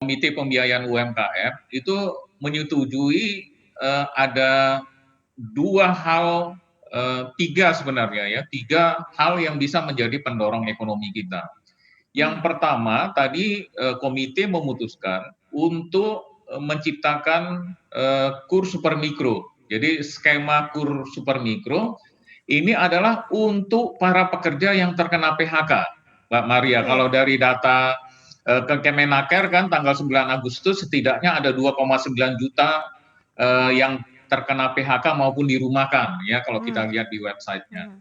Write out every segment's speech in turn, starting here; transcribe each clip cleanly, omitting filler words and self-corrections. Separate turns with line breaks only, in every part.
Komite Pembiayaan UMKM itu menyetujui ada dua hal, tiga sebenarnya ya, tiga hal yang bisa menjadi pendorong ekonomi kita. Yang pertama tadi komite memutuskan untuk menciptakan KUR super mikro. Jadi skema KUR super mikro ini adalah untuk para pekerja yang terkena PHK, Mbak Maria. Kalau dari data ke Kemenaker kan tanggal 9 Agustus setidaknya ada 2,9 juta yang terkena PHK maupun dirumahkan ya kalau kita lihat di websitenya.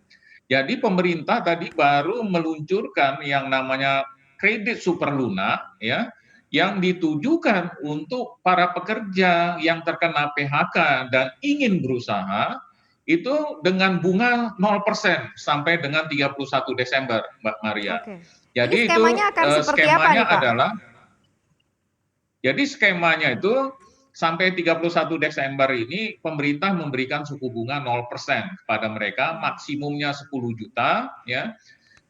Jadi pemerintah tadi baru meluncurkan yang namanya kredit super lunak ya yang ditujukan untuk para pekerja yang terkena PHK dan ingin berusaha itu dengan bunga 0% sampai dengan 31 Desember, Mbak Maria.
Ini
Jadi itu
skemanya akan seperti apa nih, Pak?
Jadi skemanya itu sampai 31 Desember ini pemerintah memberikan suku bunga 0% kepada mereka, maksimumnya 10 juta ya.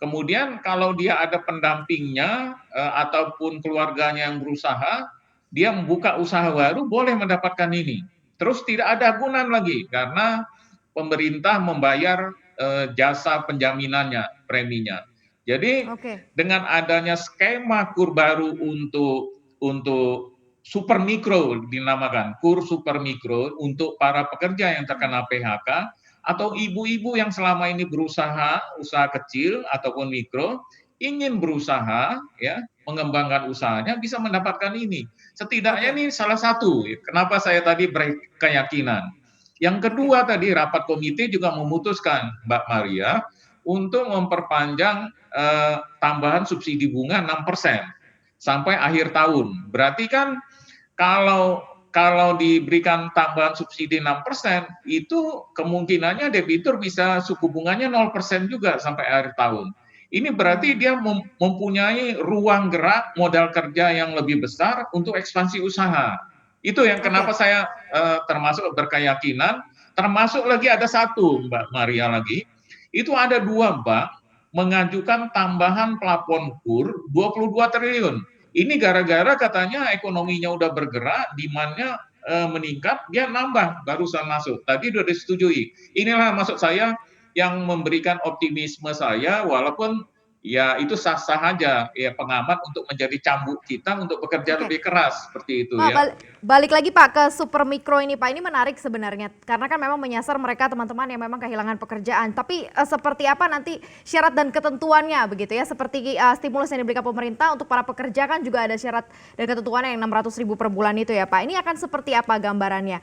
Kemudian kalau dia ada pendampingnya ataupun keluarganya yang berusaha, dia membuka usaha baru boleh mendapatkan ini. Terus tidak ada agunan lagi karena pemerintah membayar jasa penjaminannya, preminya. Jadi dengan adanya skema KUR baru untuk super mikro dinamakan KUR super mikro untuk para pekerja yang terkena PHK atau ibu-ibu yang selama ini berusaha usaha kecil ataupun mikro ingin berusaha ya mengembangkan usahanya bisa mendapatkan ini. Setidaknya ini salah satu kenapa saya tadi berkeyakinan. Yang kedua tadi rapat komite juga memutuskan Mbak Maria untuk memperpanjang tambahan subsidi bunga 6% sampai akhir tahun. Berarti kan kalau diberikan tambahan subsidi 6%, itu kemungkinannya debitur bisa suku bunganya 0% juga sampai akhir tahun. Ini berarti dia mempunyai ruang gerak modal kerja yang lebih besar untuk ekspansi usaha. Itu yang kenapa saya termasuk berkeyakinan, termasuk lagi ada satu Mbak Maria lagi, itu ada 2 bank mengajukan tambahan plafon KUR 22 triliun. Ini gara-gara katanya ekonominya udah bergerak, demand-nya meningkat, dia nambah barusan masuk. Tadi sudah disetujui. Inilah maksud saya yang memberikan optimisme saya, walaupun ya itu sah-sah aja ya pengamat untuk menjadi cambuk kita untuk bekerja lebih keras seperti itu ya.
Balik lagi Pak ke super mikro ini Pak, ini menarik sebenarnya karena kan memang menyasar mereka teman-teman yang memang kehilangan pekerjaan. Tapi seperti apa nanti syarat dan ketentuannya begitu ya? Seperti stimulus yang diberikan pemerintah untuk para pekerja kan juga ada syarat dan ketentuannya yang 600.000 per bulan itu ya Pak. Ini akan seperti apa gambarannya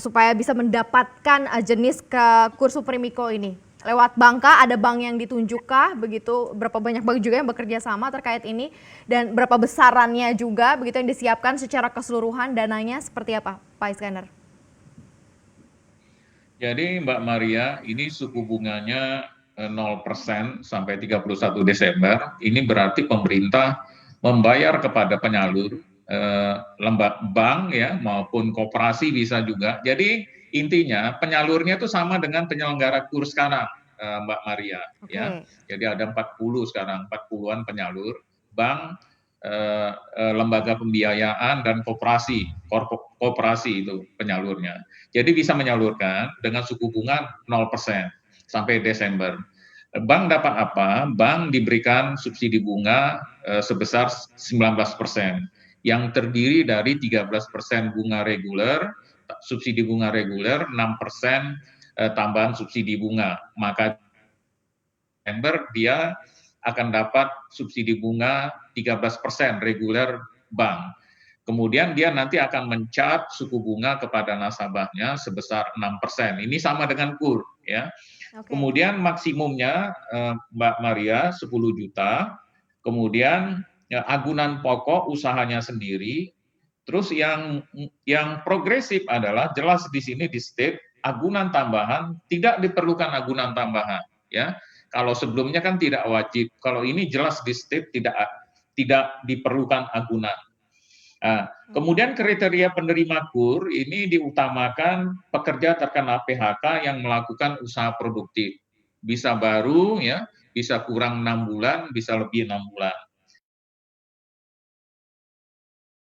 supaya bisa mendapatkan jenis ke KUR super mikro ini? Lewat bank, ada bank yang ditunjukkah begitu, berapa banyak bank juga yang bekerja sama terkait ini dan berapa besarannya juga begitu yang disiapkan secara keseluruhan dananya seperti apa Pak Iskandar?
Jadi Mbak Maria, ini suku bunganya 0% sampai 31 Desember, ini berarti pemerintah membayar kepada penyalur lembaga bank ya maupun koperasi bisa juga. Jadi intinya penyalurnya itu sama dengan penyelenggara KUR sekarang, Mbak Maria ya. Jadi ada 40 sekarang, 40-an penyalur bank, lembaga pembiayaan dan koperasi itu penyalurnya. Jadi bisa menyalurkan dengan suku bunga 0% sampai Desember. Bank dapat apa? Bank diberikan subsidi bunga sebesar 19%, yang terdiri dari 13% bunga reguler, subsidi bunga reguler, 6% tambahan subsidi bunga. Maka Desember dia akan dapat subsidi bunga 13% reguler bank. Kemudian dia nanti akan mencat suku bunga kepada nasabahnya sebesar 6%. Ini sama dengan KUR ya. Kemudian maksimumnya Mbak Maria 10 juta. Kemudian agunan pokok usahanya sendiri. Terus yang progresif adalah jelas di sini di state agunan tambahan, tidak diperlukan agunan tambahan ya. Kalau sebelumnya kan tidak wajib. Kalau ini jelas di state tidak diperlukan agunan. Nah, kemudian kriteria penerima KUR ini diutamakan pekerja terkena PHK yang melakukan usaha produktif. Bisa baru ya, bisa kurang 6 bulan, bisa lebih 6 bulan.